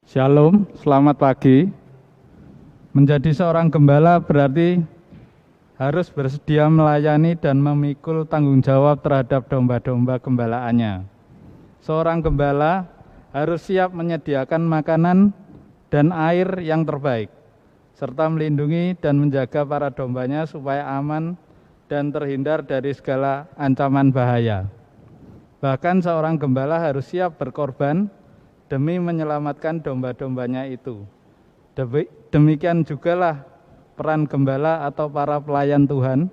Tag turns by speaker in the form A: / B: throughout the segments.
A: Shalom, selamat pagi. Menjadi seorang gembala berarti harus bersedia melayani dan memikul tanggung jawab terhadap domba-domba gembalaannya. Seorang gembala harus siap menyediakan makanan dan air yang terbaik, serta melindungi dan menjaga para dombanya supaya aman dan terhindar dari segala ancaman bahaya. Bahkan seorang gembala harus siap berkorban demi menyelamatkan domba-dombanya itu. Demikian jugalah peran gembala atau para pelayan Tuhan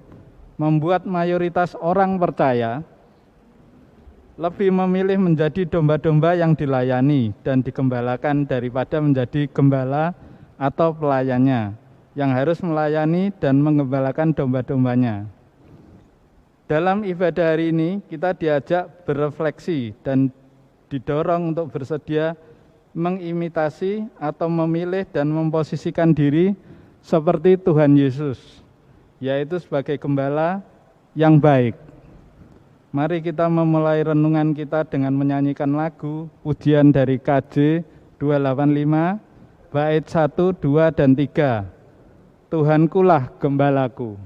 A: membuat mayoritas orang percaya lebih memilih menjadi domba-domba yang dilayani dan digembalakan daripada menjadi gembala atau pelayannya yang harus melayani dan menggembalakan domba-dombanya. Dalam ibadah hari ini kita diajak berefleksi dan didorong untuk bersedia mengimitasi atau memilih dan memposisikan diri seperti Tuhan Yesus, yaitu sebagai gembala yang baik. Mari kita memulai renungan kita dengan menyanyikan lagu pujian dari KJ 285 bait 1, 2, dan 3. Tuhankulah gembalaku.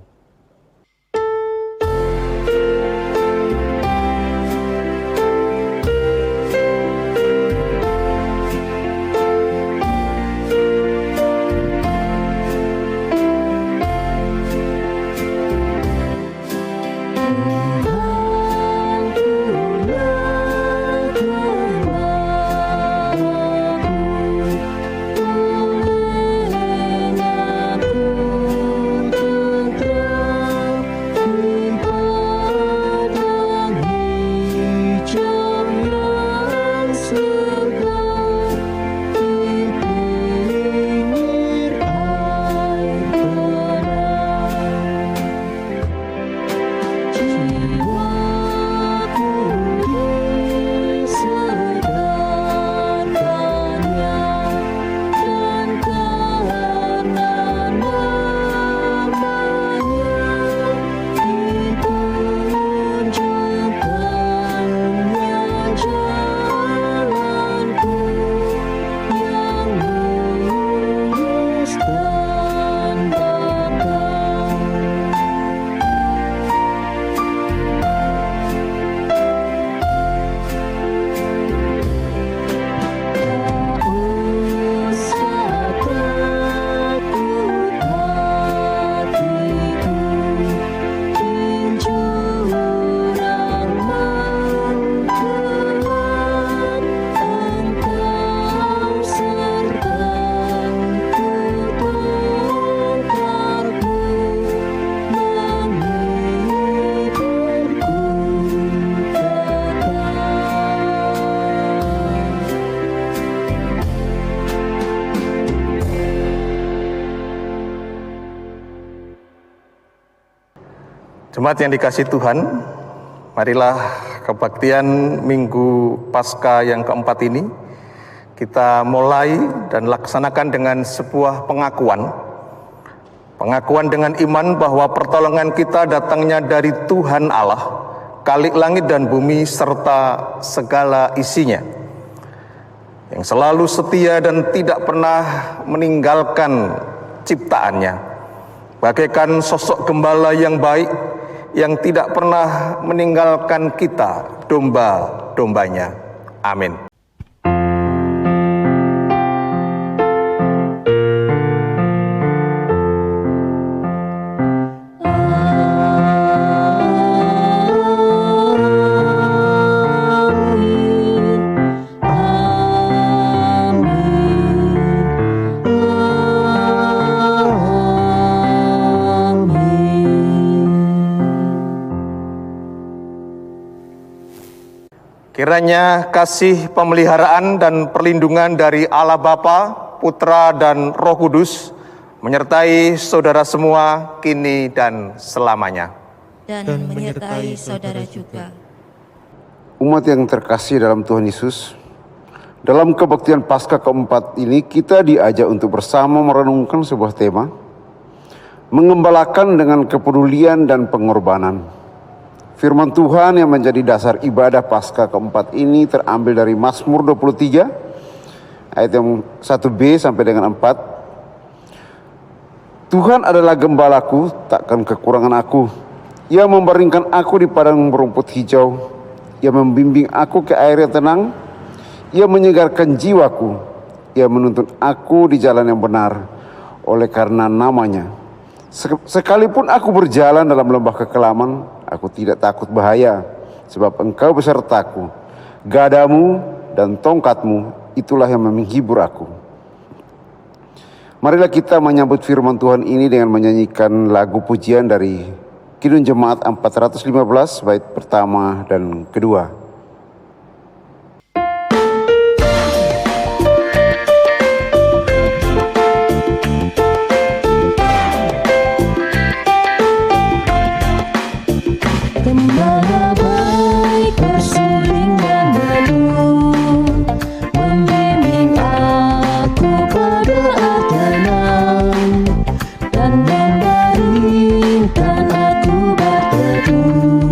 B: Jemaat yang dikasihi Tuhan, marilah kebaktian Minggu Paskah yang keempat ini kita mulai dan laksanakan dengan sebuah pengakuan dengan iman bahwa pertolongan kita datangnya dari Tuhan Allah, Khalik langit dan bumi serta segala isinya, yang selalu setia dan tidak pernah meninggalkan ciptaannya, bagaikan sosok gembala yang baik yang tidak pernah meninggalkan kita, domba-dombanya. Amin. Kiranya kasih pemeliharaan dan perlindungan dari Allah Bapa, Putra, dan Roh Kudus menyertai saudara semua kini dan selamanya.
C: Dan menyertai saudara juga.
D: Umat yang terkasih dalam Tuhan Yesus, dalam kebaktian Paskah keempat ini kita diajak untuk bersama merenungkan sebuah tema, mengembalakan dengan kepedulian dan pengorbanan. Firman Tuhan yang menjadi dasar ibadah Paskah keempat ini terambil dari Mazmur 23 ayat yang 1b sampai dengan 4. Tuhan adalah gembalaku, takkan kekurangan aku. Ia membaringkan aku di padang berumput hijau. Ia membimbing aku ke air yang tenang. Ia menyegarkan jiwaku. Ia menuntun aku di jalan yang benar oleh karena namanya. Sekalipun aku berjalan dalam lembah kekelaman, aku tidak takut bahaya, sebab Engkau besertaku. Gadamu dan tongkatmu, itulah yang menghibur aku. Marilah kita menyambut firman Tuhan ini dengan menyanyikan lagu pujian dari Kidung Jemaat 415 bait pertama dan kedua.
C: Gembala baik bersuling dan berlalu, membimbing aku pada arah tenang, dan membaringkan aku berteduh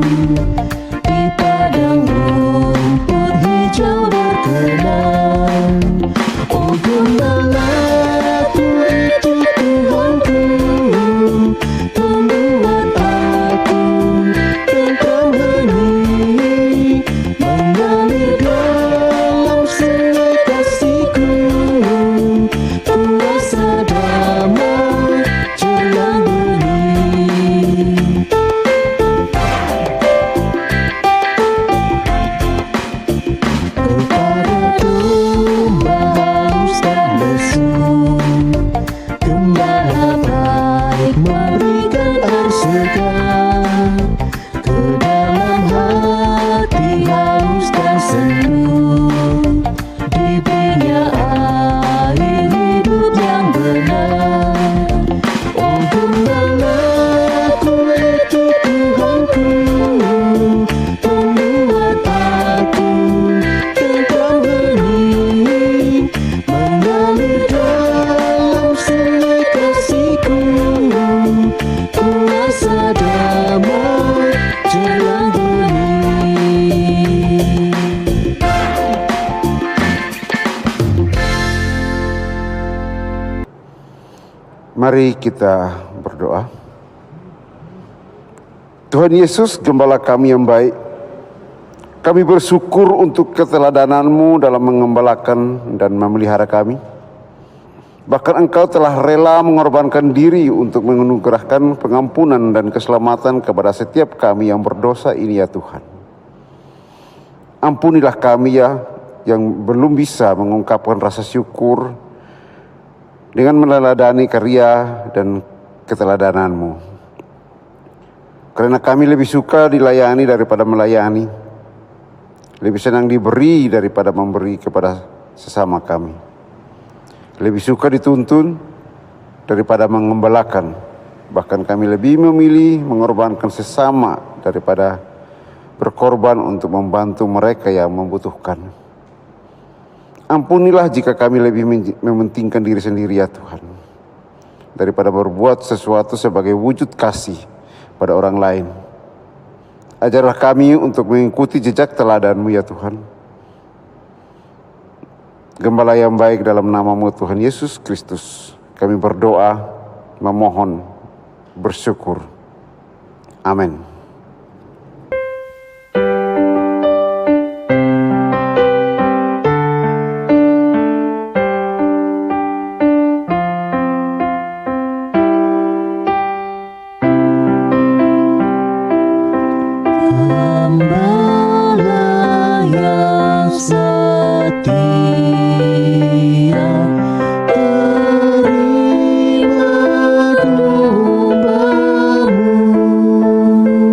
C: di padang rumput hijau berkenan. Oh gembalaku itu Tuhanku, membuat aku tentram hening, mengalir dalam sungai kasih-Ku, kuasa damai jelang bening. Kepada domba haus dan lesu, gembala baik memberikan air segar. Ke dalam hati haus dan sendu, diberinya air hidup yang benar. Oh gembalaku itu Tuhanku, membuat aku tentram hening, mengalir dalam sungai kasih-Ku, kuasa damai jelang bening.
D: Mari kita berdoa. Tuhan Yesus, Gembala kami yang baik, kami bersyukur untuk keteladanan-Mu dalam mengembalakan dan memelihara kami. Bahkan Engkau telah rela mengorbankan diri untuk menganugerahkan pengampunan dan keselamatan kepada setiap kami yang berdosa ini ya Tuhan. Ampunilah kami ya yang belum bisa mengungkapkan rasa syukur dengan meneladani karya dan keteladanan-Mu. Karena kami lebih suka dilayani daripada melayani, lebih senang diberi daripada memberi kepada sesama kami, lebih suka dituntun daripada mengembalakan. Bahkan kami lebih memilih mengorbankan sesama daripada berkorban untuk membantu mereka yang membutuhkan. Ampunilah jika kami lebih mementingkan diri sendiri ya Tuhan, daripada berbuat sesuatu sebagai wujud kasih pada orang lain. Ajarlah kami untuk mengikuti jejak teladan-Mu ya Tuhan. Gembala yang baik, dalam nama-Mu Tuhan Yesus Kristus, kami berdoa, memohon, bersyukur. Amin.
C: Gembala yang setia, terima domba-Mu.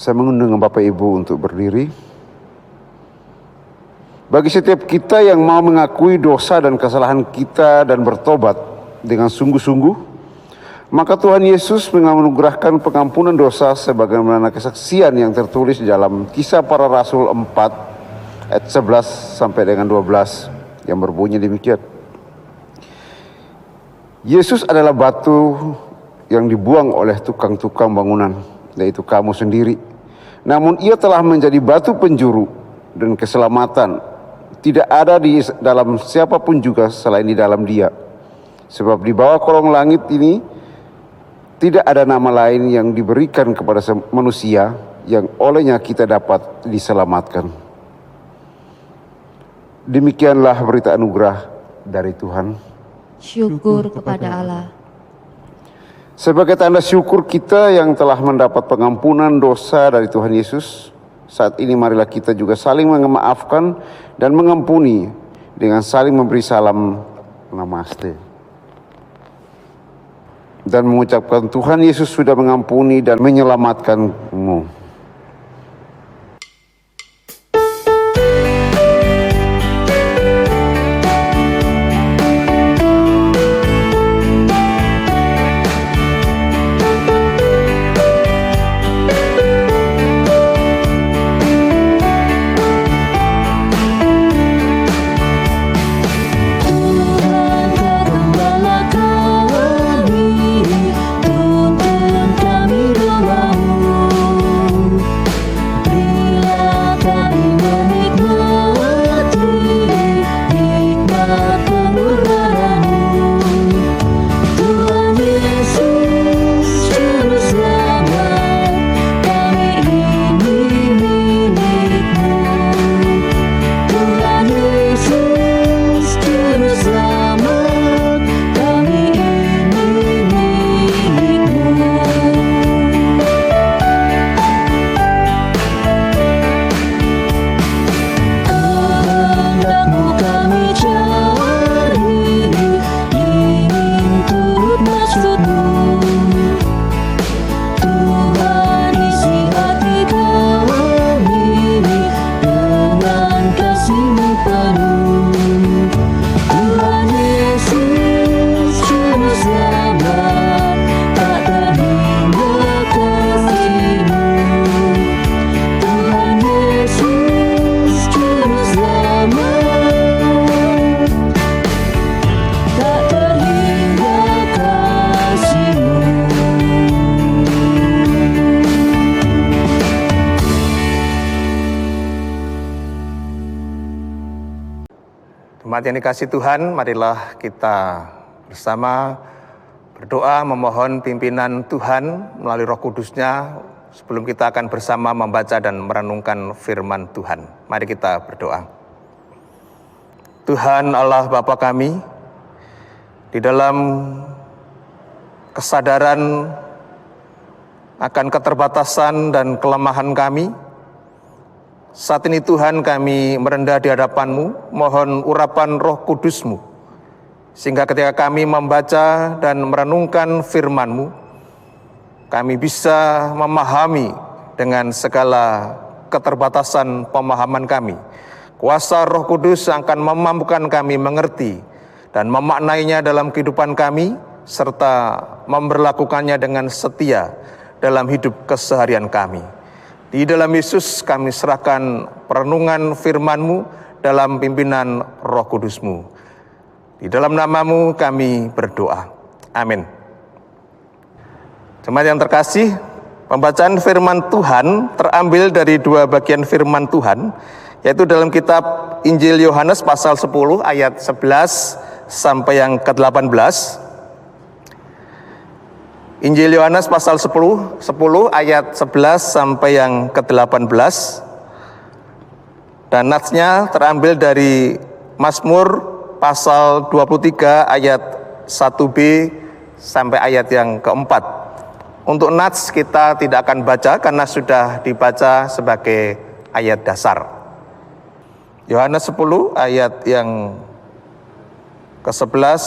D: Saya mengundang Bapak Ibu untuk berdiri. Bagi setiap kita yang mau mengakui dosa dan kesalahan kita dan bertobat dengan sungguh-sungguh, maka Tuhan Yesus menganugerahkan pengampunan dosa sebagaimana kesaksian yang tertulis di dalam Kisah Para Rasul 4 ayat 11 sampai dengan 12 yang berbunyi demikian. Yesus adalah batu yang dibuang oleh tukang-tukang bangunan, yaitu kamu sendiri. Namun ia telah menjadi batu penjuru dan keselamatan. Tidak ada di dalam siapapun juga selain di dalam Dia. Sebab di bawah kolong langit ini tidak ada nama lain yang diberikan kepada manusia yang olehnya kita dapat diselamatkan. Demikianlah berita anugerah dari Tuhan.
E: Syukur kepada Allah.
D: Sebagai tanda syukur kita yang telah mendapat pengampunan dosa dari Tuhan Yesus, saat ini marilah kita juga saling memaafkan dan mengampuni dengan saling memberi salam namaste. Dan mengucapkan Tuhan Yesus sudah mengampuni dan menyelamatkanmu.
B: Jemaat yang dikasihi Tuhan, marilah kita bersama berdoa memohon pimpinan Tuhan melalui Roh Kudus-Nya sebelum kita akan bersama membaca dan merenungkan firman Tuhan. Mari kita berdoa. Tuhan Allah Bapa kami, di dalam kesadaran akan keterbatasan dan kelemahan kami, saat ini Tuhan kami merendah di hadapan-Mu, mohon urapan Roh Kudus-Mu, sehingga ketika kami membaca dan merenungkan firman-Mu, kami bisa memahami dengan segala keterbatasan pemahaman kami. Kuasa Roh Kudus akan memampukan kami mengerti dan memaknainya dalam kehidupan kami, serta memberlakukannya dengan setia dalam hidup keseharian kami. Di dalam Yesus kami serahkan perenungan firman-Mu dalam pimpinan Roh Kudus-Mu. Di dalam nama-Mu kami berdoa. Amin. Jemaat yang terkasih, pembacaan firman Tuhan terambil dari dua bagian firman Tuhan, yaitu dalam kitab Injil Yohanes pasal 10 ayat 11 sampai yang ke-18. Injil Yohanes pasal 10 ayat 11 sampai yang ke-18. Dan natsnya terambil dari Mazmur pasal 23 ayat 1b sampai ayat yang keempat. Untuk nats kita tidak akan baca karena sudah dibaca sebagai ayat dasar. Yohanes 10 ayat yang ke-11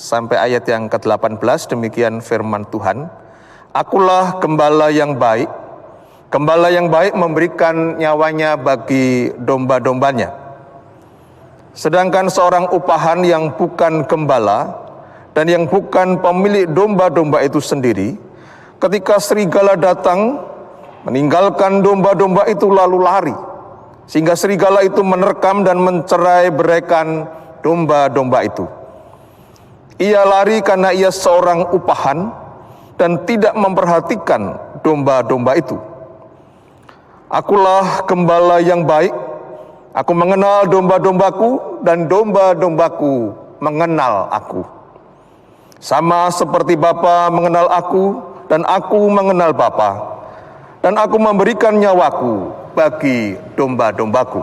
B: sampai ayat yang ke-18, demikian firman Tuhan. Akulah gembala yang baik, Gembala yang baik memberikan nyawanya bagi domba-dombanya. Sedangkan seorang upahan yang bukan gembala dan yang bukan pemilik domba-domba itu sendiri, ketika serigala datang, meninggalkan domba-domba itu lalu lari, sehingga serigala itu menerkam dan mencerai-beraikan domba-domba itu. Ia lari karena ia seorang upahan dan tidak memperhatikan domba-domba itu. Akulah gembala yang baik, aku mengenal domba-dombaku dan domba-dombaku mengenal aku. Sama seperti Bapa mengenal aku dan aku mengenal Bapa, dan aku memberikan nyawaku bagi domba-dombaku.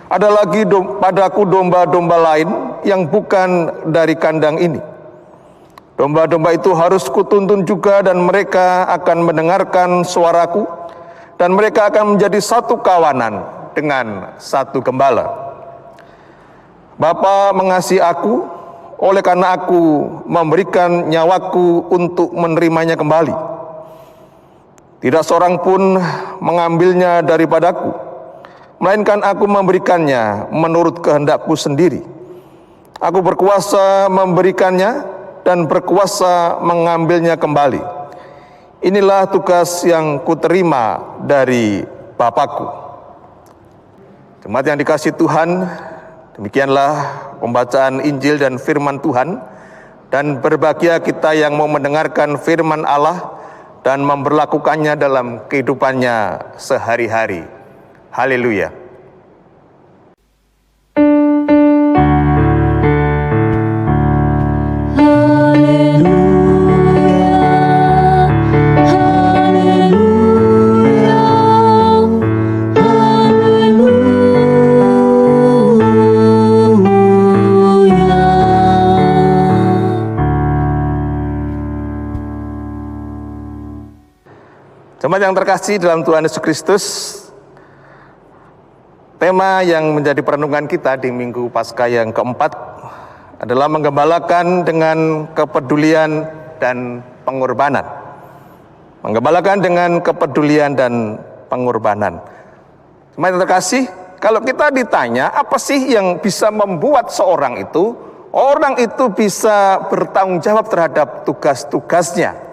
B: Ada lagi padaku domba-domba lain yang bukan dari kandang ini. Domba-domba itu harus kutuntun juga dan mereka akan mendengarkan suaraku dan mereka akan menjadi satu kawanan dengan satu gembala. Bapa mengasihi aku, oleh karena aku memberikan nyawaku untuk menerimanya kembali. Tidak seorang pun mengambilnya daripadaku, melainkan aku memberikannya menurut kehendakku sendiri. Aku berkuasa memberikannya dan berkuasa mengambilnya kembali. Inilah tugas yang kuterima dari Bapakku. Jemaat yang dikasihi Tuhan, demikianlah pembacaan Injil dan firman Tuhan, dan berbahagia kita yang mau mendengarkan firman Allah dan memberlakukannya dalam kehidupannya sehari-hari. Haleluya. Jemaat yang terkasih dalam Tuhan Yesus Kristus, tema yang menjadi perenungan kita di Minggu Paskah yang keempat adalah menggembalakan dengan kepedulian dan pengorbanan. Menggembalakan dengan kepedulian dan pengorbanan. Jemaat yang terkasih, kalau kita ditanya apa sih yang bisa membuat orang itu bisa bertanggung jawab terhadap tugas-tugasnya,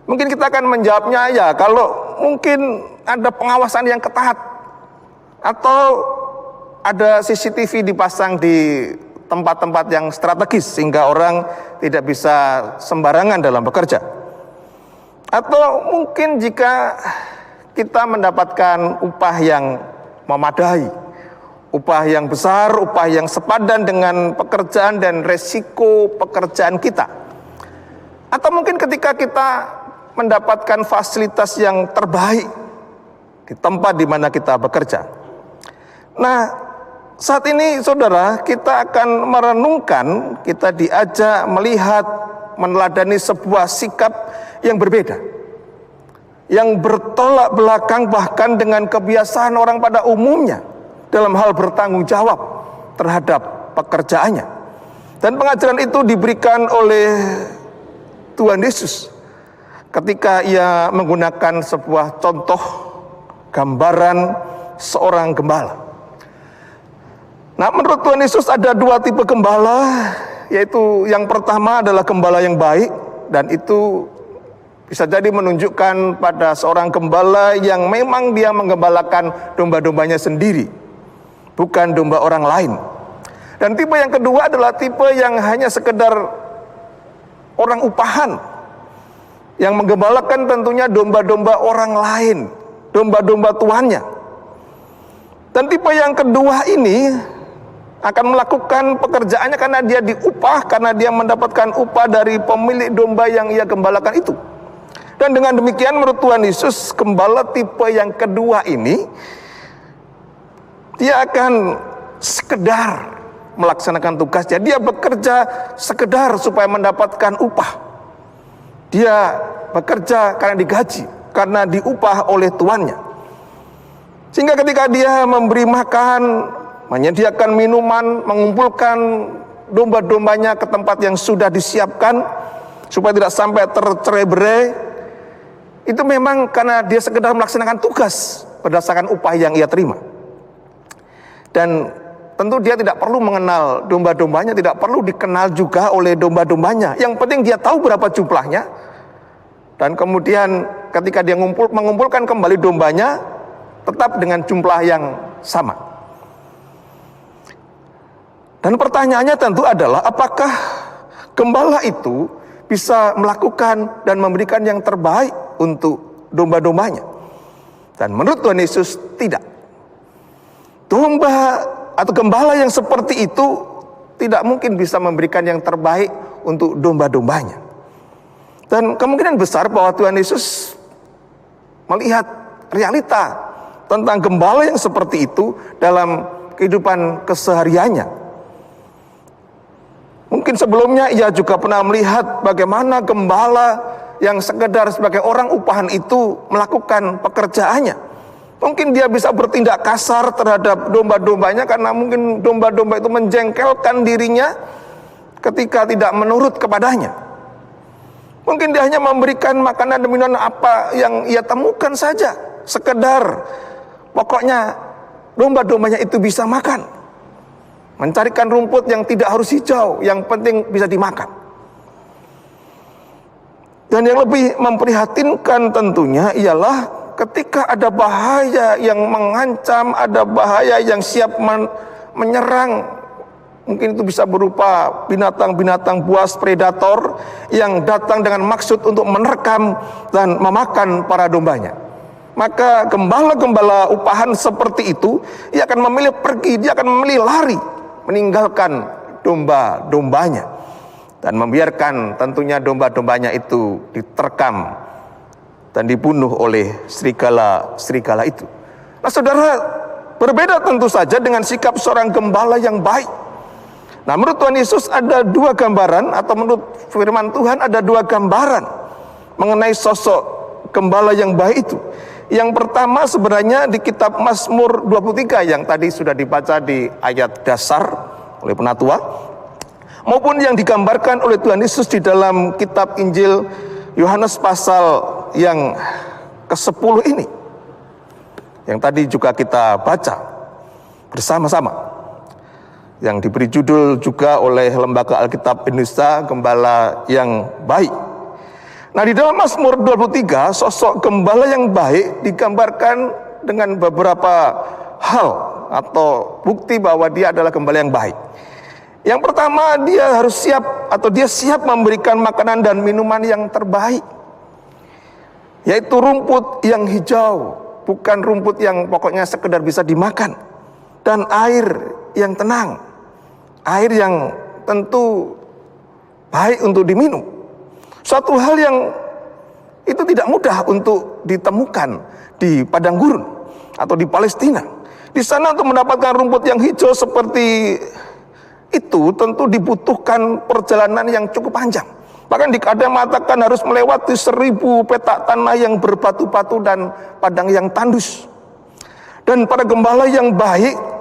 B: mungkin kita akan menjawabnya ya, kalau mungkin ada pengawasan yang ketat, atau ada CCTV dipasang di tempat-tempat yang strategis sehingga orang tidak bisa sembarangan dalam bekerja. Atau mungkin jika kita mendapatkan upah yang memadai, upah yang besar, upah yang sepadan dengan pekerjaan dan resiko pekerjaan kita. Atau mungkin ketika kita mendapatkan fasilitas yang terbaik di tempat di mana kita bekerja. Nah, saat ini saudara, kita akan merenungkan, kita diajak melihat, meneladani sebuah sikap yang berbeda, yang bertolak belakang bahkan dengan kebiasaan orang pada umumnya dalam hal bertanggung jawab terhadap pekerjaannya. Dan pengajaran itu diberikan oleh Tuhan Yesus ketika ia menggunakan sebuah contoh gambaran seorang gembala. Nah, menurut Tuhan Yesus ada dua tipe gembala, yaitu yang pertama adalah gembala yang baik, dan itu bisa jadi menunjukkan pada seorang gembala yang memang dia menggembalakan domba-dombanya sendiri, bukan domba orang lain. Dan tipe yang kedua adalah tipe yang hanya sekedar orang upahan, yang menggembalakan tentunya domba-domba orang lain, domba-domba tuannya. Dan tipe yang kedua ini akan melakukan pekerjaannya karena dia diupah, karena dia mendapatkan upah dari pemilik domba yang ia gembalakan itu. Dan dengan demikian menurut Tuhan Yesus, gembala tipe yang kedua ini, dia akan sekedar melaksanakan tugasnya, dia bekerja sekedar supaya mendapatkan upah. Dia bekerja karena digaji, karena diupah oleh tuannya. Sehingga ketika dia memberi makan, menyediakan minuman, mengumpulkan domba-dombanya ke tempat yang sudah disiapkan supaya tidak sampai tercerai-berai, itu memang karena dia sekedar melaksanakan tugas berdasarkan upah yang ia terima. Dan tentu dia tidak perlu mengenal domba-dombanya, tidak perlu dikenal juga oleh domba-dombanya. Yang penting dia tahu berapa jumlahnya. Dan kemudian ketika dia mengumpulkan kembali dombanya, tetap dengan jumlah yang sama. Dan pertanyaannya tentu adalah, apakah gembala itu bisa melakukan dan memberikan yang terbaik untuk domba-dombanya? Dan menurut Tuhan Yesus, tidak. Domba atau gembala yang seperti itu tidak mungkin bisa memberikan yang terbaik untuk domba-dombanya. Dan kemungkinan besar bahwa Tuhan Yesus melihat realita tentang gembala yang seperti itu dalam kehidupan kesehariannya. Mungkin sebelumnya ia juga pernah melihat bagaimana gembala yang sekedar sebagai orang upahan itu melakukan pekerjaannya. Mungkin dia bisa bertindak kasar terhadap domba-dombanya karena mungkin domba-domba itu menjengkelkan dirinya ketika tidak menurut kepadanya. Mungkin dia hanya memberikan makanan dan minuman apa yang ia temukan saja, sekedar pokoknya domba-dombanya itu bisa makan. Mencarikan rumput yang tidak harus hijau, yang penting bisa dimakan. Dan yang lebih memprihatinkan tentunya ialah ketika ada bahaya yang mengancam, ada bahaya yang siap menyerang. Mungkin itu bisa berupa binatang-binatang buas predator yang datang dengan maksud untuk menerkam dan memakan para dombanya. Maka gembala-gembala upahan seperti itu, ia akan memilih pergi, dia akan memilih lari, meninggalkan domba-dombanya. Dan membiarkan tentunya domba-dombanya itu diterkam dan dibunuh oleh serigala itu. Nah saudara, berbeda tentu saja dengan sikap seorang gembala yang baik. Nah menurut Tuhan Yesus ada dua gambaran, atau menurut firman Tuhan ada dua gambaran mengenai sosok gembala yang baik itu. Yang pertama sebenarnya di kitab Mazmur 23 yang tadi sudah dibaca di ayat dasar oleh penatua, maupun yang digambarkan oleh Tuhan Yesus di dalam kitab Injil Yohanes pasal yang ke-10 ini, yang tadi juga kita baca bersama-sama, yang diberi judul juga oleh Lembaga Alkitab Indonesia, Gembala yang Baik. Nah di dalam Mazmur 23, sosok gembala yang baik digambarkan dengan beberapa hal atau bukti bahwa dia adalah gembala yang baik. Yang pertama, dia harus siap atau dia siap memberikan makanan dan minuman yang terbaik, yaitu rumput yang hijau, bukan rumput yang pokoknya sekedar bisa dimakan, dan air yang tenang, air yang tentu baik untuk diminum. Suatu hal yang itu tidak mudah untuk ditemukan di padang gurun atau di Palestina. Di sana untuk mendapatkan rumput yang hijau seperti itu tentu dibutuhkan perjalanan yang cukup panjang. Bahkan ada yang mengatakan harus melewati 1000 petak tanah yang berbatu-batu dan padang yang tandus. Dan para gembala yang baik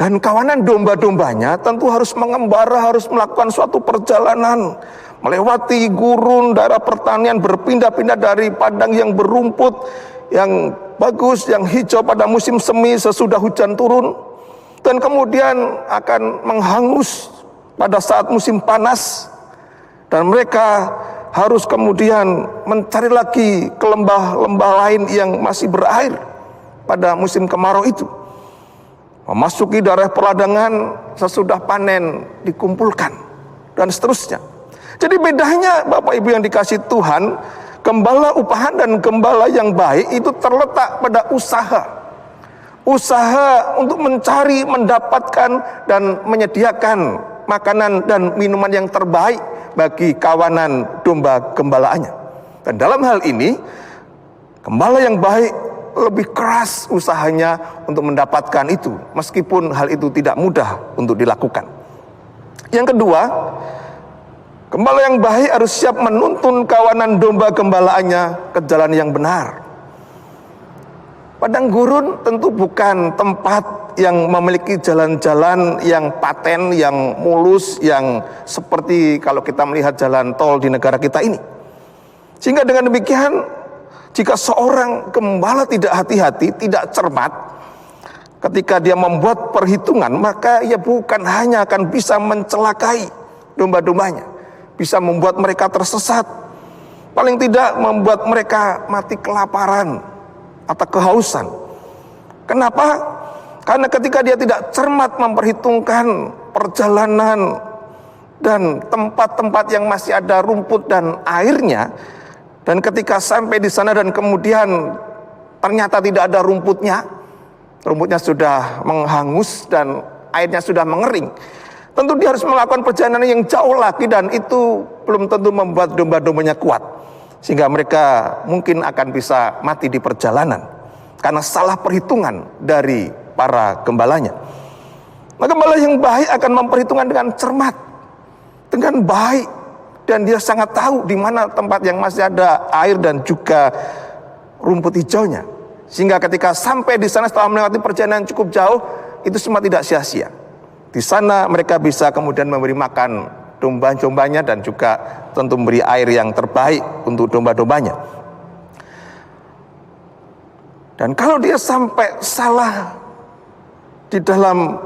B: dan kawanan domba-dombanya tentu harus mengembara, harus melakukan suatu perjalanan, melewati gurun, daerah pertanian, berpindah-pindah dari padang yang berumput, yang bagus, yang hijau pada musim semi sesudah hujan turun, dan kemudian akan menghangus pada saat musim panas, dan mereka harus kemudian mencari lagi ke lembah-lembah lain yang masih berair pada musim kemarau itu. Memasuki daerah perladangan sesudah panen dikumpulkan dan seterusnya. Jadi bedanya Bapak Ibu yang dikasih Tuhan, gembala upahan dan gembala yang baik itu terletak pada usaha untuk mencari, mendapatkan dan menyediakan makanan dan minuman yang terbaik bagi kawanan domba gembalaannya. Dan dalam hal ini gembala yang baik lebih keras usahanya untuk mendapatkan itu, meskipun hal itu tidak mudah untuk dilakukan. Yang kedua, gembala yang baik harus siap menuntun kawanan domba gembalaannya ke jalan yang benar. Padang gurun tentu bukan tempat yang memiliki jalan-jalan yang paten, yang mulus, yang seperti kalau kita melihat jalan tol di negara kita ini. Sehingga dengan demikian, jika seorang gembala tidak hati-hati, tidak cermat, ketika dia membuat perhitungan, maka ia bukan hanya akan bisa mencelakai domba-dombanya, bisa membuat mereka tersesat, paling tidak membuat mereka mati kelaparan atau kehausan. Kenapa? Karena ketika dia tidak cermat memperhitungkan perjalanan dan tempat-tempat yang masih ada rumput dan airnya, dan ketika sampai di sana dan kemudian ternyata tidak ada rumputnya sudah menghangus dan airnya sudah mengering, tentu dia harus melakukan perjalanan yang jauh lagi, dan itu belum tentu membuat domba-dombanya kuat, sehingga mereka mungkin akan bisa mati di perjalanan karena salah perhitungan dari para gembalanya. Nah, gembala yang baik akan memperhitungkan dengan cermat, dengan baik, dan dia sangat tahu di mana tempat yang masih ada air dan juga rumput hijaunya, sehingga ketika sampai di sana setelah melewati perjalanan cukup jauh, itu semua tidak sia-sia. Di sana mereka bisa kemudian memberi makan domba-dombanya dan juga tentu memberi air yang terbaik untuk domba-dombanya. Dan kalau dia sampai salah di dalam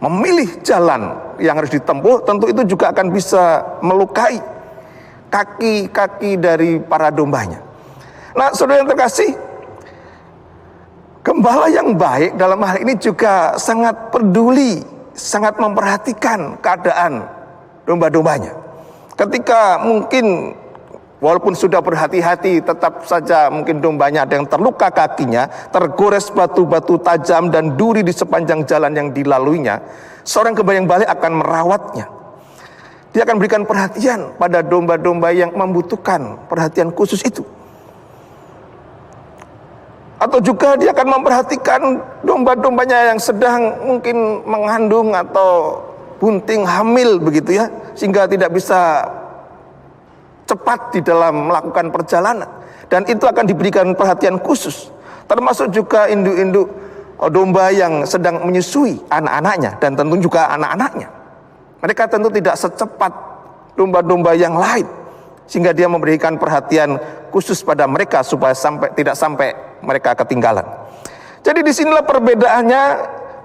B: memilih jalan yang harus ditempuh, tentu itu juga akan bisa melukai kaki-kaki dari para dombanya. Nah, saudara yang terkasih, gembala yang baik dalam hal ini juga sangat peduli, sangat memperhatikan keadaan domba-dombanya. Ketika mungkin walaupun sudah berhati-hati, tetap saja mungkin dombanya ada yang terluka kakinya, tergores batu-batu tajam dan duri di sepanjang jalan yang dilaluinya, seorang gembala yang baik akan merawatnya. Dia akan berikan perhatian pada domba-domba yang membutuhkan perhatian khusus itu. Atau juga dia akan memperhatikan domba-dombanya yang sedang mungkin mengandung atau bunting hamil begitu ya, sehingga tidak bisa cepat di dalam melakukan perjalanan, dan itu akan diberikan perhatian khusus. Termasuk juga induk-induk domba yang sedang menyusui anak-anaknya, dan tentu juga anak-anaknya. Mereka tentu tidak secepat domba-domba yang lain, sehingga dia memberikan perhatian khusus pada mereka supaya tidak sampai mereka ketinggalan. Jadi disinilah perbedaannya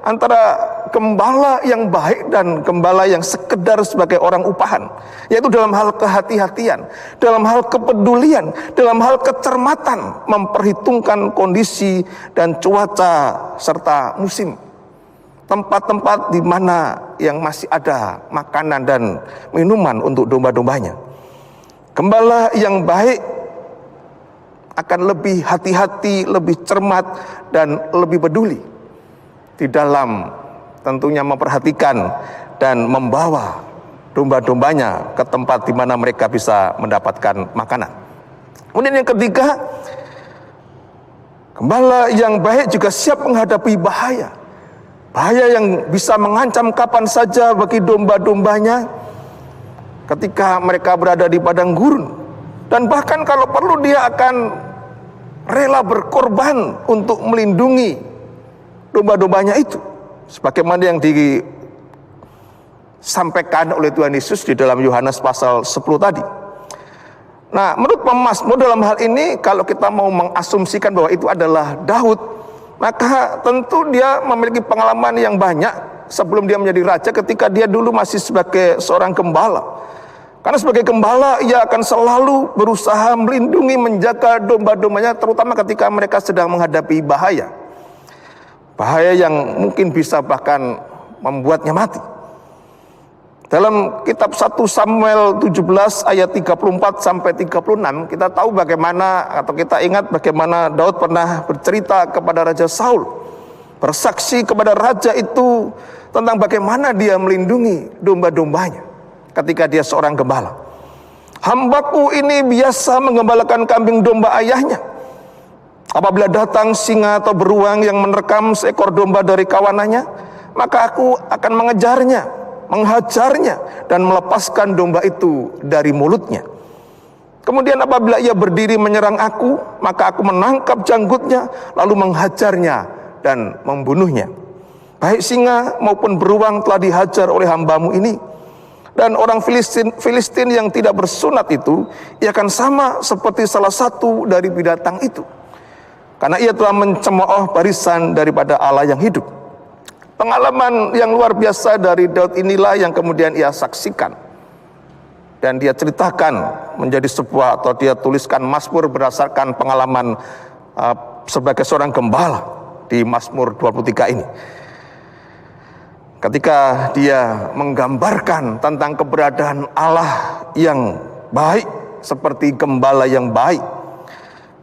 B: antara gembala yang baik dan gembala yang sekedar sebagai orang upahan, yaitu dalam hal kehati-hatian, dalam hal kepedulian, dalam hal kecermatan memperhitungkan kondisi dan cuaca serta musim, tempat-tempat di mana yang masih ada makanan dan minuman untuk domba-dombanya. Gembala yang baik akan lebih hati-hati, lebih cermat, dan lebih peduli di dalam tentunya memperhatikan dan membawa domba-dombanya ke tempat di mana mereka bisa mendapatkan makanan. Kemudian yang ketiga, gembala yang baik juga siap menghadapi bahaya. Bahaya yang bisa mengancam kapan saja bagi domba-dombanya ketika mereka berada di padang gurun. Dan bahkan kalau perlu dia akan rela berkorban untuk melindungi domba-dombanya itu, sebagaimana yang disampaikan oleh Tuhan Yesus di dalam Yohanes pasal 10 tadi. Nah, menurut pemazmur dalam hal ini, kalau kita mau mengasumsikan bahwa itu adalah Daud, maka tentu dia memiliki pengalaman yang banyak sebelum dia menjadi raja, ketika dia dulu masih sebagai seorang gembala. Karena sebagai gembala, ia akan selalu berusaha melindungi, menjaga domba-dombanya, terutama ketika mereka sedang menghadapi bahaya. Bahaya yang mungkin bisa bahkan membuatnya mati. Dalam kitab 1 Samuel 17 ayat 34 sampai 36, kita tahu bagaimana, atau kita ingat bagaimana Daud pernah bercerita kepada Raja Saul, bersaksi kepada raja itu tentang bagaimana dia melindungi domba-dombanya ketika dia seorang gembala. Hambaku ini biasa menggembalakan kambing domba ayahnya. Apabila datang singa atau beruang yang menerkam seekor domba dari kawanannya, maka aku akan mengejarnya, menghajarnya, dan melepaskan domba itu dari mulutnya. Kemudian apabila ia berdiri menyerang aku, maka aku menangkap janggutnya, lalu menghajarnya dan membunuhnya. Baik singa maupun beruang telah dihajar oleh hambamu ini. Dan orang Filistin yang tidak bersunat itu, ia akan sama seperti salah satu dari binatang itu, karena ia telah mencemooh barisan daripada Allah yang hidup. Pengalaman yang luar biasa dari Daud inilah yang kemudian ia saksikan, dan dia ceritakan menjadi sebuah, atau dia tuliskan Mazmur berdasarkan pengalaman sebagai seorang gembala di Mazmur 23 ini. Ketika dia menggambarkan tentang keberadaan Allah yang baik, seperti gembala yang baik,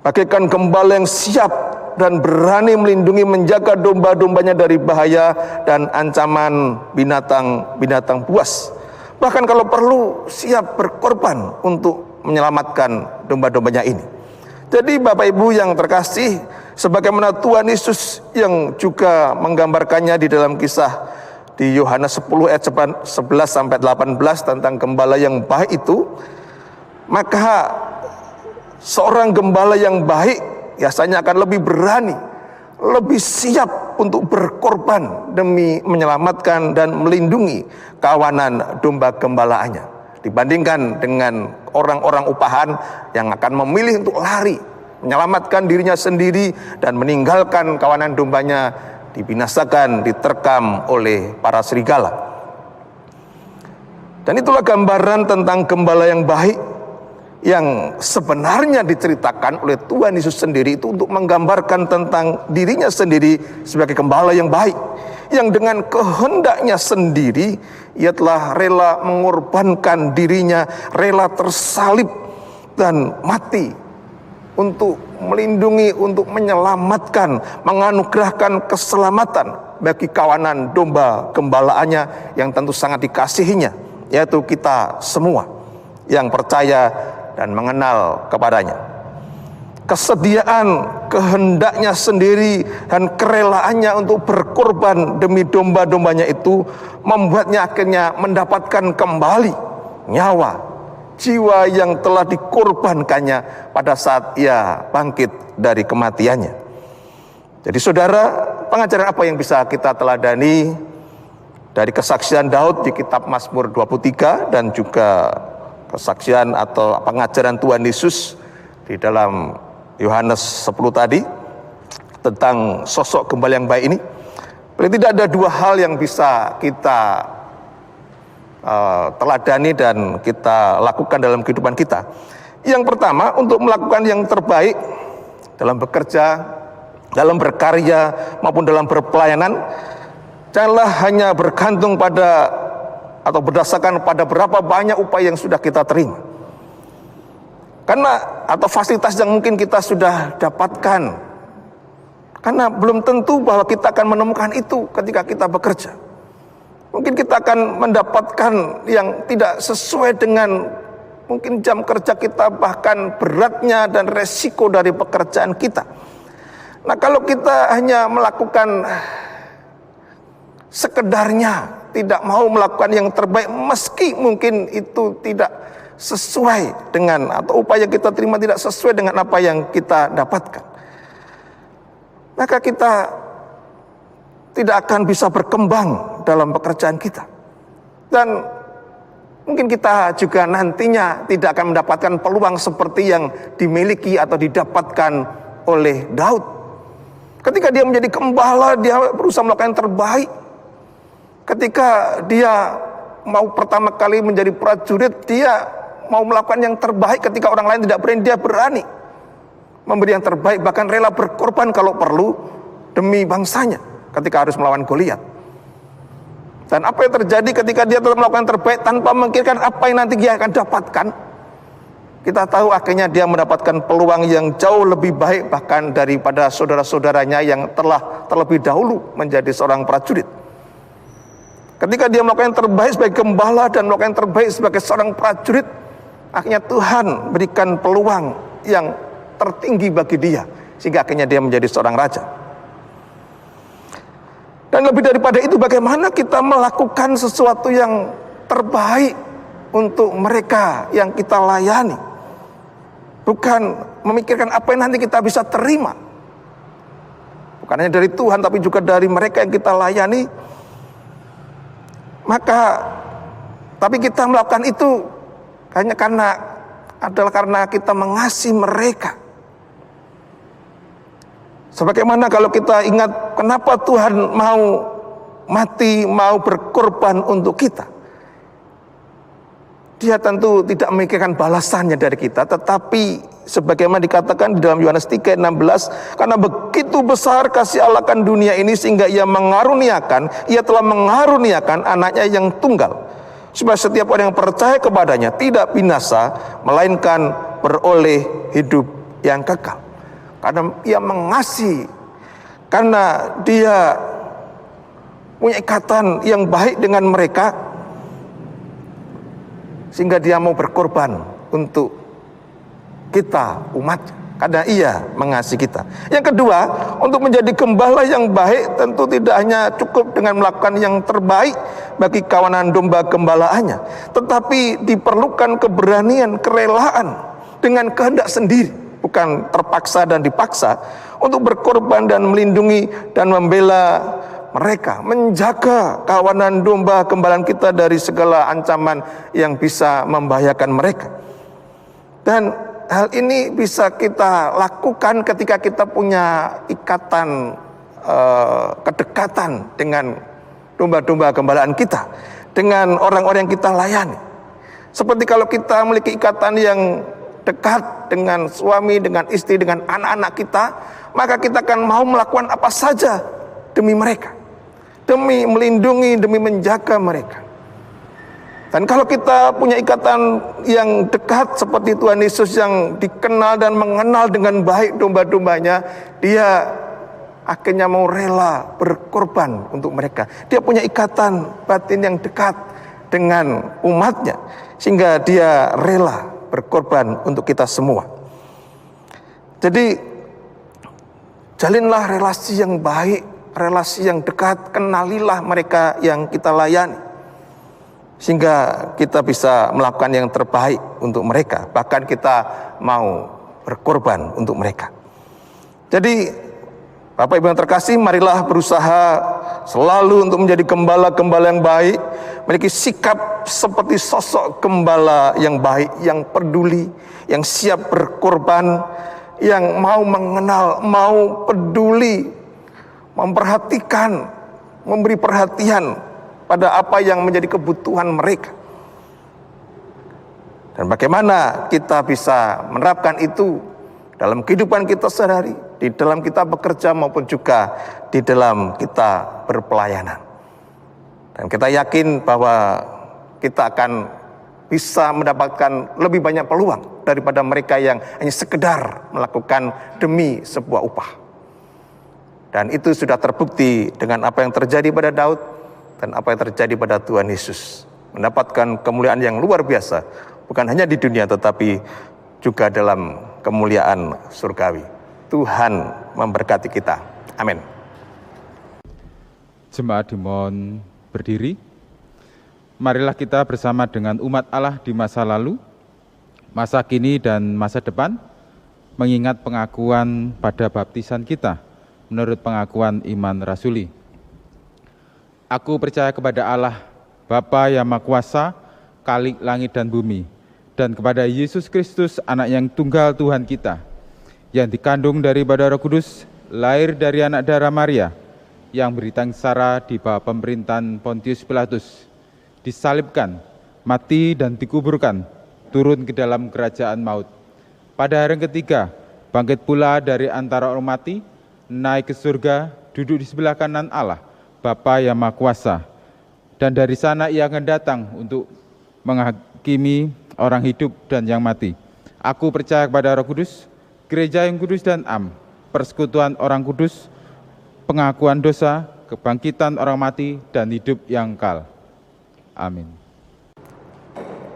B: bagaikan gembala yang siap dan berani melindungi, menjaga domba-dombanya dari bahaya dan ancaman binatang buas. Bahkan kalau perlu siap berkorban untuk menyelamatkan domba-dombanya ini. Jadi Bapak Ibu yang terkasih, sebagaimana Tuhan Yesus yang juga menggambarkannya di dalam kisah di Yohanes 10 ayat 11 sampai 18 tentang gembala yang baik itu, maka seorang gembala yang baik biasanya akan lebih berani, lebih siap untuk berkorban demi menyelamatkan dan melindungi kawanan domba gembalaannya, dibandingkan dengan orang-orang upahan yang akan memilih untuk lari, menyelamatkan dirinya sendiri dan meninggalkan kawanan dombanya dibinasakan, diterkam oleh para serigala. Dan itulah gambaran tentang gembala yang baik yang sebenarnya diceritakan oleh Tuhan Yesus sendiri, itu untuk menggambarkan tentang dirinya sendiri sebagai gembala yang baik, yang dengan kehendaknya sendiri ia telah rela mengorbankan dirinya, rela tersalib dan mati untuk melindungi, untuk menyelamatkan, menganugerahkan keselamatan bagi kawanan domba gembalaannya yang tentu sangat dikasihinya, yaitu kita semua yang percaya dan mengenal kepadanya. Kesediaan, kehendaknya sendiri dan kerelaannya untuk berkorban demi domba-dombanya itu membuatnya akhirnya mendapatkan kembali nyawa, jiwa yang telah dikorbankannya pada saat ia bangkit dari kematiannya. Jadi saudara, pengajaran apa yang bisa kita teladani dari kesaksian Daud di kitab Mazmur 23 dan juga kesaksian atau pengajaran Tuhan Yesus di dalam Yohanes 10 tadi tentang sosok gembala yang baik ini? Paling tidak ada dua hal yang bisa kita teladani dan kita lakukan dalam kehidupan kita. Yang pertama, untuk melakukan yang terbaik dalam bekerja, dalam berkarya maupun dalam berpelayanan, janganlah hanya bergantung pada atau berdasarkan pada berapa banyak upaya yang sudah kita terima, karena atau fasilitas yang mungkin kita sudah dapatkan, karena belum tentu bahwa kita akan menemukan itu ketika kita bekerja. Mungkin kita akan mendapatkan yang tidak sesuai dengan mungkin jam kerja kita, bahkan beratnya dan resiko dari pekerjaan kita. Nah, kalau kita hanya melakukan sekedarnya, tidak mau melakukan yang terbaik, meski mungkin itu tidak sesuai dengan, atau upaya kita terima tidak sesuai dengan apa yang kita dapatkan, maka kita tidak akan bisa berkembang dalam pekerjaan kita. Dan mungkin kita juga nantinya tidak akan mendapatkan peluang seperti yang dimiliki atau didapatkan oleh Daud. Ketika dia menjadi gembala, dia berusaha melakukan yang terbaik. Ketika dia mau pertama kali menjadi prajurit, dia mau melakukan yang terbaik. Ketika orang lain tidak berani, dia berani memberi yang terbaik, bahkan rela berkorban kalau perlu demi bangsanya ketika harus melawan Goliat. Dan apa yang terjadi ketika dia telah melakukan yang terbaik tanpa memikirkan apa yang nanti dia akan dapatkan? Kita tahu akhirnya dia mendapatkan peluang yang jauh lebih baik bahkan daripada saudara-saudaranya yang telah terlebih dahulu menjadi seorang prajurit. Ketika dia melakukan yang terbaik sebagai gembala dan melakukan yang terbaik sebagai seorang prajurit, akhirnya Tuhan berikan peluang yang tertinggi bagi dia, sehingga akhirnya dia menjadi seorang raja. Dan lebih daripada itu, bagaimana kita melakukan sesuatu yang terbaik untuk mereka yang kita layani, bukan memikirkan apa yang nanti kita bisa terima, bukan hanya dari Tuhan tapi juga dari mereka yang kita layani. Maka Tapi kita melakukan itu hanya karena kita mengasihi mereka. Sebagaimana kalau kita ingat kenapa Tuhan mau mati, mau berkorban untuk kita. Dia tentu tidak memikirkan balasannya dari kita, tetapi sebagaimana dikatakan di dalam Yohanes 3:16, karena begitu besar kasih Allah akan dunia ini sehingga ia telah mengaruniakan anaknya yang tunggal, supaya setiap orang yang percaya kepadanya tidak binasa, melainkan beroleh hidup yang kekal. Karena ia mengasihi, karena dia punya ikatan yang baik dengan mereka, sehingga dia mau berkorban untuk kita, umat, karena ia mengasihi kita. Yang kedua, untuk menjadi gembala yang baik tentu tidak hanya cukup dengan melakukan yang terbaik bagi kawanan domba gembalaannya, tetapi diperlukan keberanian, kerelaan dengan kehendak sendiri, bukan terpaksa dan dipaksa, untuk berkorban dan melindungi dan membela mereka, menjaga kawanan domba gembalaan kita dari segala ancaman yang bisa membahayakan mereka. Dan hal ini bisa kita lakukan ketika kita punya ikatan kedekatan dengan domba-domba gembalaan kita, dengan orang-orang yang kita layani. Seperti kalau kita memiliki ikatan yang dekat dengan suami, dengan istri, dengan anak-anak kita, maka kita akan mau melakukan apa saja demi mereka, demi melindungi, demi menjaga mereka. Dan kalau kita punya ikatan yang dekat seperti Tuhan Yesus yang dikenal dan mengenal dengan baik domba-dombanya, dia akhirnya mau rela berkorban untuk mereka. Dia punya ikatan batin yang dekat dengan umatnya, sehingga dia rela berkorban untuk kita semua. Jadi jalinlah relasi yang baik, relasi yang dekat, kenalilah mereka yang kita layani, sehingga kita bisa melakukan yang terbaik untuk mereka, bahkan kita mau berkorban untuk mereka. Jadi Bapak Ibu yang terkasih, marilah berusaha selalu untuk menjadi gembala-gembala yang baik, memiliki sikap seperti sosok gembala yang baik, yang peduli, yang siap berkorban, yang mau mengenal, mau peduli, memperhatikan, memberi perhatian pada apa yang menjadi kebutuhan mereka. Dan bagaimana kita bisa menerapkan itu dalam kehidupan kita sehari-hari, di dalam kita bekerja maupun juga di dalam kita berpelayanan. Dan kita yakin bahwa kita akan bisa mendapatkan lebih banyak peluang daripada mereka yang hanya sekedar melakukan demi sebuah upah. Dan itu sudah terbukti dengan apa yang terjadi pada Daud dan apa yang terjadi pada Tuhan Yesus. Mendapatkan kemuliaan yang luar biasa, bukan hanya di dunia tetapi juga dalam kemuliaan surgawi. Tuhan memberkati kita. Amin.
F: Jemaat dimohon berdiri. Marilah kita bersama dengan umat Allah di masa lalu, masa kini dan masa depan, mengingat pengakuan pada baptisan kita menurut pengakuan iman rasuli. Aku percaya kepada Allah, Bapa yang Maha Kuasa, Khalik langit dan bumi, dan kepada Yesus Kristus, anak yang tunggal Tuhan kita, yang dikandung daripada Roh Kudus, lahir dari anak darah Maria, yang beritang sara di bawah pemerintahan Pontius Pilatus, disalibkan, mati dan dikuburkan, turun ke dalam kerajaan maut. Pada hari ketiga, bangkit pula dari antara orang mati, naik ke surga, duduk di sebelah kanan Allah, Bapa yang Maha Kuasa. Dan dari sana ia akan datang untuk menghakimi orang hidup dan yang mati. Aku percaya kepada Roh Kudus, gereja yang kudus dan am, persekutuan orang kudus, pengakuan dosa, kebangkitan orang mati, dan hidup yang kekal. Amin.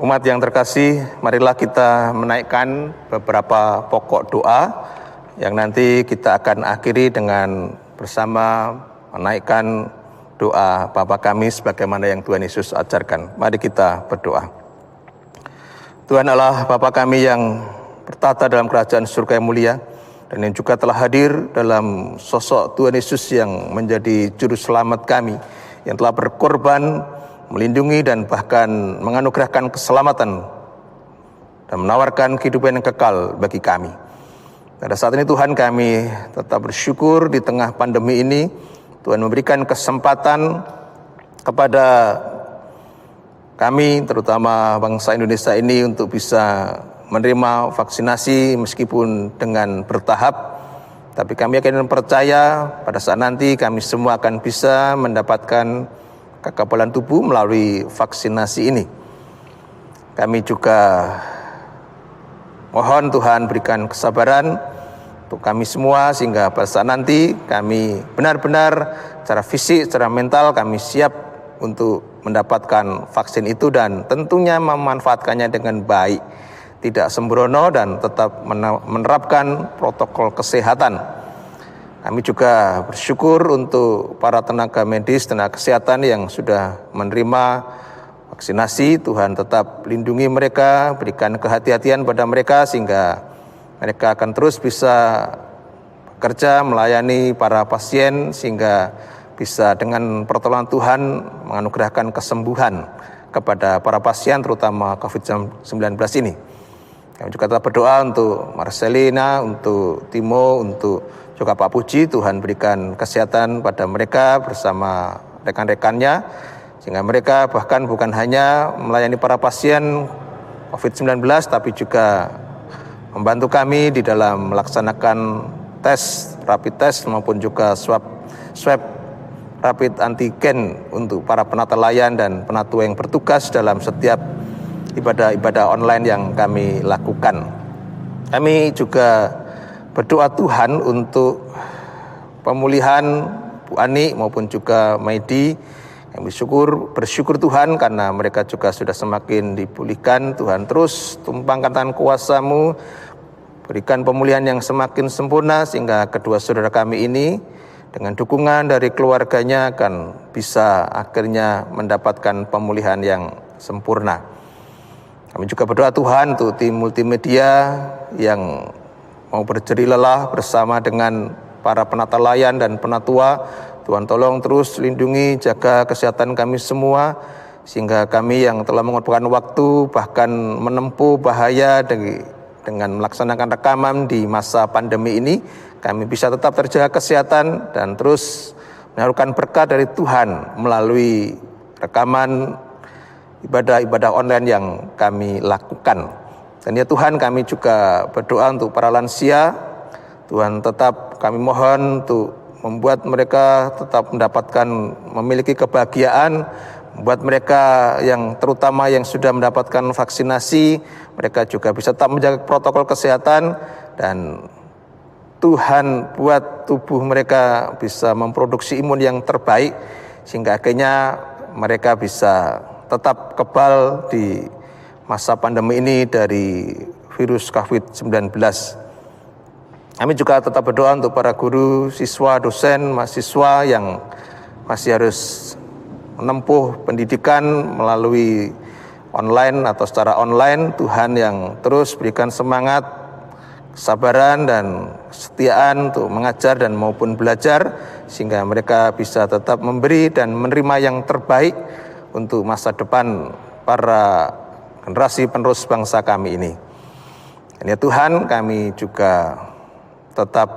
B: Umat yang terkasih, marilah kita menaikkan beberapa pokok doa yang nanti kita akan akhiri dengan bersama menaikkan doa Bapa kami sebagaimana yang Tuhan Yesus ajarkan. Mari kita berdoa. Tuhan Allah, Bapa kami yang bertata dalam kerajaan surga yang mulia, dan yang juga telah hadir dalam sosok Tuhan Yesus yang menjadi juru selamat kami, yang telah berkorban melindungi dan bahkan menganugerahkan keselamatan dan menawarkan kehidupan yang kekal bagi kami. Pada saat ini Tuhan, kami tetap bersyukur di tengah pandemi ini Tuhan memberikan kesempatan kepada kami, terutama bangsa Indonesia ini, untuk bisa menerima vaksinasi meskipun dengan bertahap. Tapi kami yakin dan percaya pada saat nanti kami semua akan bisa mendapatkan kekebalan tubuh melalui vaksinasi ini. Kami juga mohon Tuhan berikan kesabaran untuk kami semua sehingga pada saat nanti kami benar-benar secara fisik, secara mental kami siap untuk mendapatkan vaksin itu dan tentunya memanfaatkannya dengan baik, tidak sembrono dan tetap menerapkan protokol kesehatan. Kami juga bersyukur untuk para tenaga medis, tenaga kesehatan yang sudah menerima vaksinasi. Tuhan tetap lindungi mereka, berikan kehati-hatian pada mereka sehingga mereka akan terus bisa bekerja melayani para pasien sehingga bisa dengan pertolongan Tuhan menganugerahkan kesembuhan kepada para pasien terutama COVID-19 ini. Kami juga tetap berdoa untuk Marcelina, untuk Timo, untuk juga Pak Puji. Tuhan berikan kesehatan pada mereka bersama rekan-rekannya sehingga mereka bahkan bukan hanya melayani para pasien COVID-19 tapi juga membantu kami di dalam melaksanakan tes, rapid test maupun juga swab rapid antigen untuk para penata layan dan penatua yang bertugas dalam setiap ibadah-ibadah online yang kami lakukan. Kami juga berdoa Tuhan untuk pemulihan Bu Ani maupun juga Maidi. Kami bersyukur Tuhan karena mereka juga sudah semakin dipulihkan. Tuhan terus tumpangkan tangan kuasa-Mu, berikan pemulihan yang semakin sempurna sehingga kedua saudara kami ini dengan dukungan dari keluarganya akan bisa akhirnya mendapatkan pemulihan yang sempurna. Kami juga berdoa Tuhan untuk tim multimedia yang mau berjeri lelah bersama dengan para penata layan dan penatua. Tuhan tolong terus lindungi, jaga kesehatan kami semua sehingga kami yang telah mengorbankan waktu bahkan menempuh bahaya dengan melaksanakan rekaman di masa pandemi ini, kami bisa tetap terjaga kesehatan dan terus menyalurkan berkat dari Tuhan melalui rekaman ibadah-ibadah online yang kami lakukan. Dan ya Tuhan, kami juga berdoa untuk para lansia. Tuhan tetap kami mohon untuk membuat mereka tetap mendapatkan, memiliki kebahagiaan, membuat mereka yang terutama yang sudah mendapatkan vaksinasi, mereka juga bisa tetap menjaga protokol kesehatan dan Tuhan buat tubuh mereka bisa memproduksi imun yang terbaik sehingga akhirnya mereka bisa tetap kebal di masa pandemi ini dari virus COVID-19. Kami juga tetap berdoa untuk para guru, siswa, dosen, mahasiswa yang masih harus menempuh pendidikan melalui online atau secara online. Tuhan yang terus berikan semangat, kesabaran dan kesetiaan untuk mengajar dan maupun belajar sehingga mereka bisa tetap memberi dan menerima yang terbaik untuk masa depan para generasi penerus bangsa kami ini. Dan ya Tuhan, kami juga tetap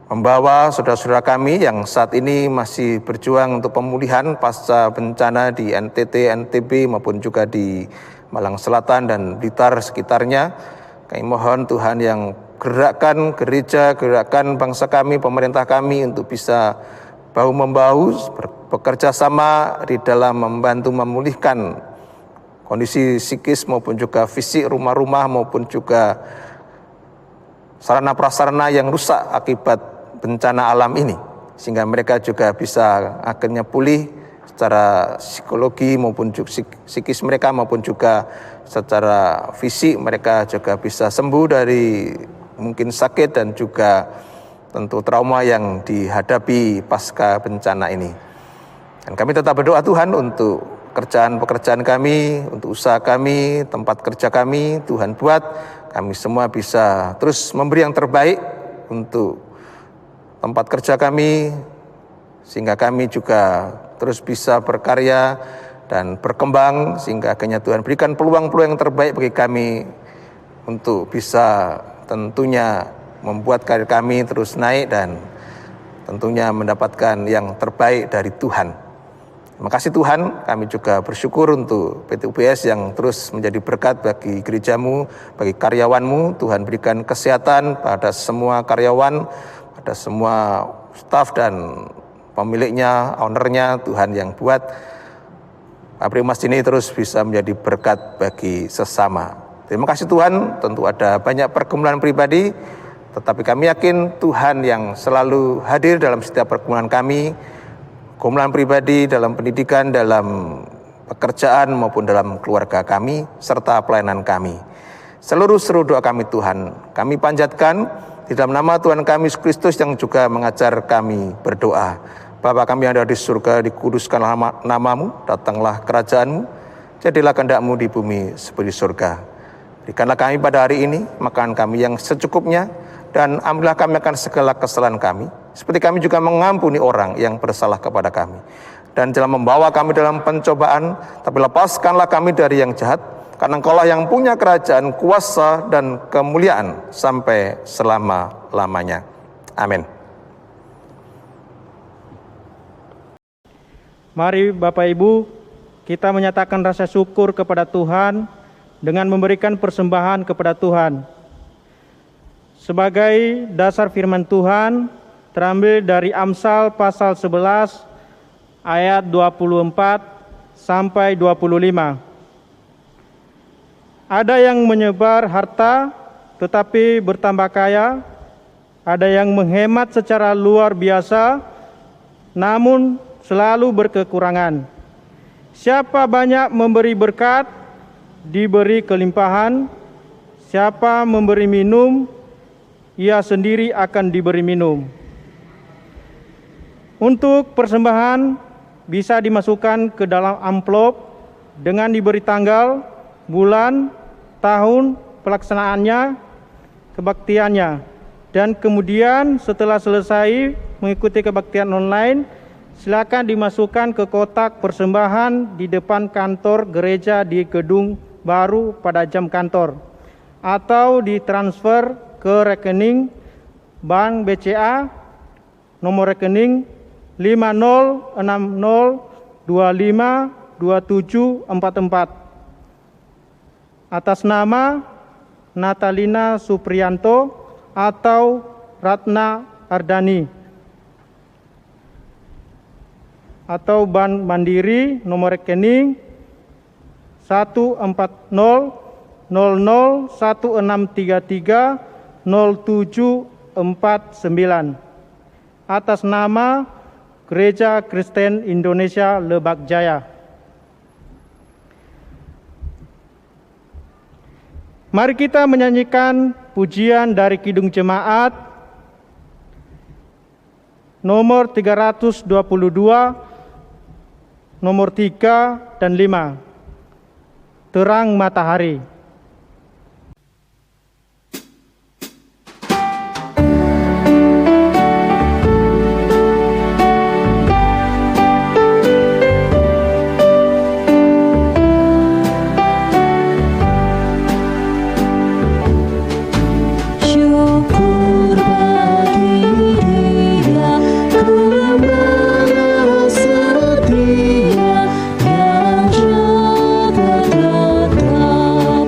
B: membawa saudara-saudara kami yang saat ini masih berjuang untuk pemulihan pasca bencana di NTT, NTB maupun juga di Malang Selatan dan Blitar sekitarnya. Kami mohon Tuhan yang gerakkan gereja, gerakkan bangsa kami, pemerintah kami untuk bisa bahu-membahu bekerja sama di dalam membantu memulihkan kondisi psikis maupun juga fisik rumah-rumah maupun juga sarana prasarana yang rusak akibat bencana alam ini sehingga mereka juga bisa akhirnya pulih secara psikologi maupun juga psikis mereka maupun juga secara fisik mereka juga bisa sembuh dari mungkin sakit dan juga tentu trauma yang dihadapi pasca bencana ini. Dan kami tetap berdoa Tuhan untuk pekerjaan kami, untuk usaha kami, tempat kerja kami, Tuhan buat kami semua bisa terus memberi yang terbaik untuk tempat kerja kami, sehingga kami juga terus bisa berkarya dan berkembang, sehingga akhirnya Tuhan berikan peluang-peluang yang terbaik bagi kami untuk bisa tentunya membuat karir kami terus naik dan tentunya mendapatkan yang terbaik dari Tuhan. Terima kasih Tuhan, kami juga bersyukur untuk PT UBS yang terus menjadi berkat bagi gerejamu, bagi karyawanmu. Tuhan berikan kesehatan pada semua karyawan, pada semua staf dan pemiliknya, ownernya, Tuhan yang buat pabrik emas ini terus bisa menjadi berkat bagi sesama. Terima kasih Tuhan, tentu ada banyak pergumulan pribadi, tetapi kami yakin Tuhan yang selalu hadir dalam setiap pergumulan kami, pergumulan pribadi, dalam pendidikan, dalam pekerjaan maupun dalam keluarga kami, serta pelayanan kami. Seluruh doa kami Tuhan, kami panjatkan di dalam nama Tuhan kami Yesus Kristus yang juga mengajar kami berdoa. Bapa kami yang ada di surga, dikuduskanlah namamu, datanglah kerajaanmu, jadilah kehendak-mu di bumi seperti di surga. Berikanlah kami pada hari ini makan kami yang secukupnya, dan ampunilah kami akan segala kesalahan kami, seperti kami juga mengampuni orang yang bersalah kepada kami. Dan jangan membawa kami dalam pencobaan, tapi lepaskanlah kami dari yang jahat, karena Engkaulah yang punya kerajaan, kuasa, dan kemuliaan sampai selama-lamanya. Amin.
G: Mari Bapak Ibu, kita menyatakan rasa syukur kepada Tuhan dengan memberikan persembahan kepada Tuhan. Sebagai dasar firman Tuhan, terambil dari Amsal pasal 11 ayat 24 sampai 25. Ada yang menyebar harta tetapi bertambah kaya, ada yang menghemat secara luar biasa namun selalu berkekurangan. Siapa banyak memberi berkat, diberi kelimpahan. Siapa memberi minum, ia sendiri akan diberi minum. Untuk persembahan bisa dimasukkan ke dalam amplop dengan diberi tanggal, bulan, tahun pelaksanaannya, kebaktiannya. Dan kemudian setelah selesai mengikuti kebaktian online, silakan dimasukkan ke kotak persembahan di depan kantor gereja di gedung baru pada jam kantor, atau ditransfer ke rekening Bank BCA nomor rekening 5060252744 atas nama Natalina Supriyanto atau Ratna Ardani, atau Bank Mandiri nomor rekening 14016330749 atas nama Gereja Kristen Indonesia Lebak Jaya. Mari kita menyanyikan pujian dari Kidung Jemaat nomor 322, nomor 3 dan 5, Terang Matahari.
C: Syukur bagi Dia, Gembala setia yang jaga tetap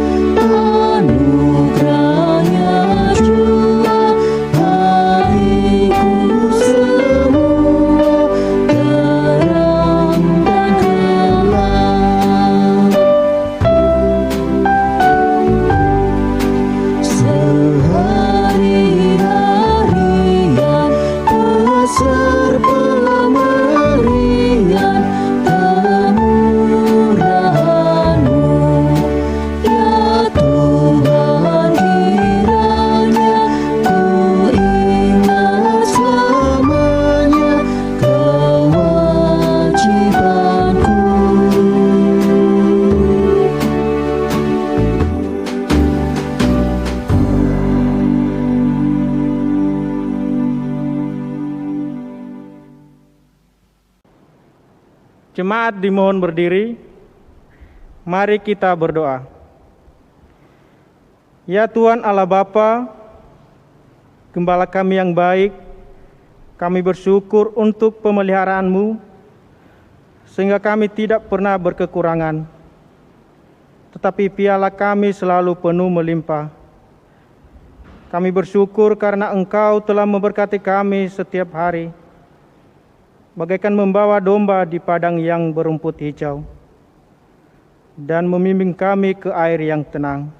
G: Jemaat dimohon berdiri. Mari kita berdoa. Ya Tuhan Allah Bapa, Gembala kami yang baik, kami bersyukur untuk pemeliharaanmu, sehingga kami tidak pernah berkekurangan, tetapi piala kami selalu penuh melimpah. Kami bersyukur karena Engkau telah memberkati kami setiap hari, bagaikan membawa domba di padang yang berumput hijau, dan membimbing kami ke air yang tenang.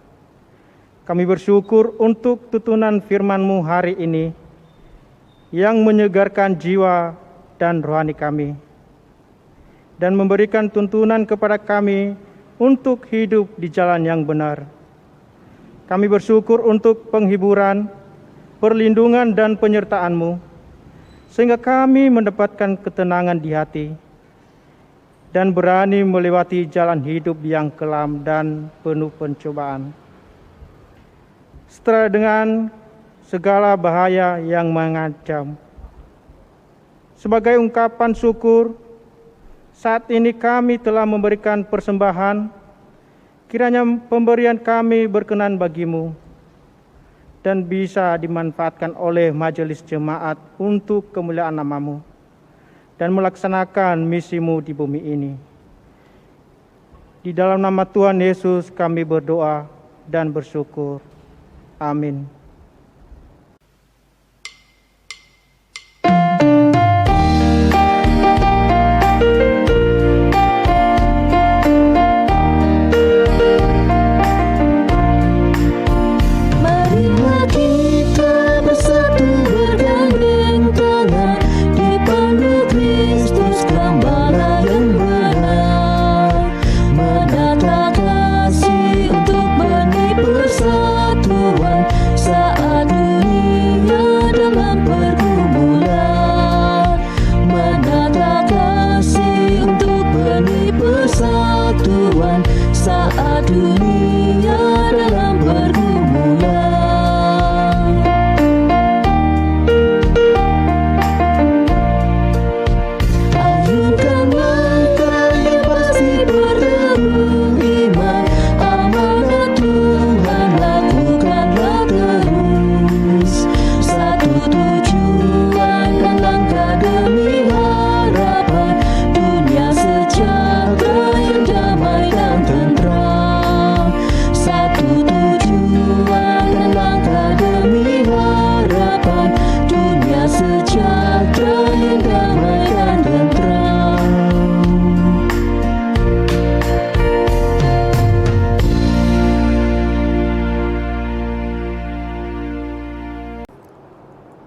G: Kami bersyukur untuk tuntunan firman-Mu hari ini, yang menyegarkan jiwa dan rohani kami, dan memberikan tuntunan kepada kami untuk hidup di jalan yang benar. Kami bersyukur untuk penghiburan, perlindungan, dan penyertaan-Mu, sehingga kami mendapatkan ketenangan di hati dan berani melewati jalan hidup yang kelam dan penuh pencobaan, serta dengan segala bahaya yang mengancam. Sebagai ungkapan syukur, saat ini kami telah memberikan persembahan. Kiranya pemberian kami berkenan bagi-Mu dan bisa dimanfaatkan oleh majelis jemaat untuk kemuliaan nama-Mu dan melaksanakan misi-Mu di bumi ini. Di dalam nama Tuhan Yesus kami berdoa dan bersyukur. Amin.
C: Saat dunia dalam pergumulan, ayunkan langkah yang pasti berteduh iman, amanat Tuhan lakukanlah terus. Satu tujuan dan langkah demi harapan, dunia sejahtera yang damai dan tentram. Satu tujuan dan langkah demi harapan, dunia sejahtera yang damai dan tentram.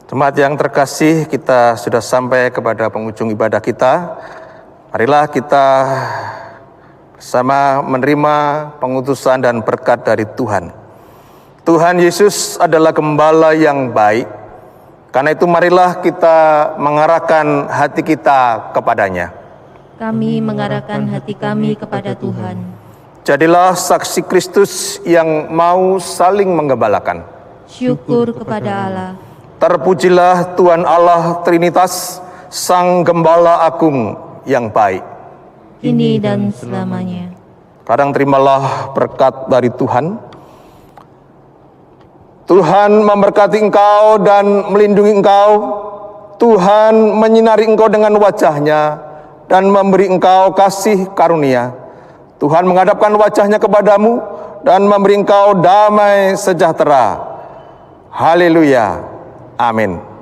B: Jemaat yang terkasih, kita sudah sampai kepada penghujung ibadah kita. Marilah kita bersama menerima pengutusan dan berkat dari Tuhan. Tuhan Yesus adalah gembala yang baik. Karena itu marilah kita mengarahkan hati kita kepadanya.
E: Kami mengarahkan hati kami kepada Tuhan.
B: Jadilah saksi Kristus yang mau saling menggembalakan.
E: Syukur kepada Allah.
B: Terpujilah Tuhan Allah Trinitas, Sang Gembala Agung yang baik.
E: Kini dan selamanya.
B: Kadang terimalah berkat dari Tuhan. Tuhan memberkati engkau dan melindungi engkau. Tuhan menyinari engkau dengan wajah-Nya dan memberi engkau kasih karunia. Tuhan menghadapkan wajah-Nya kepadamu dan memberi engkau damai sejahtera. Haleluya. Amin.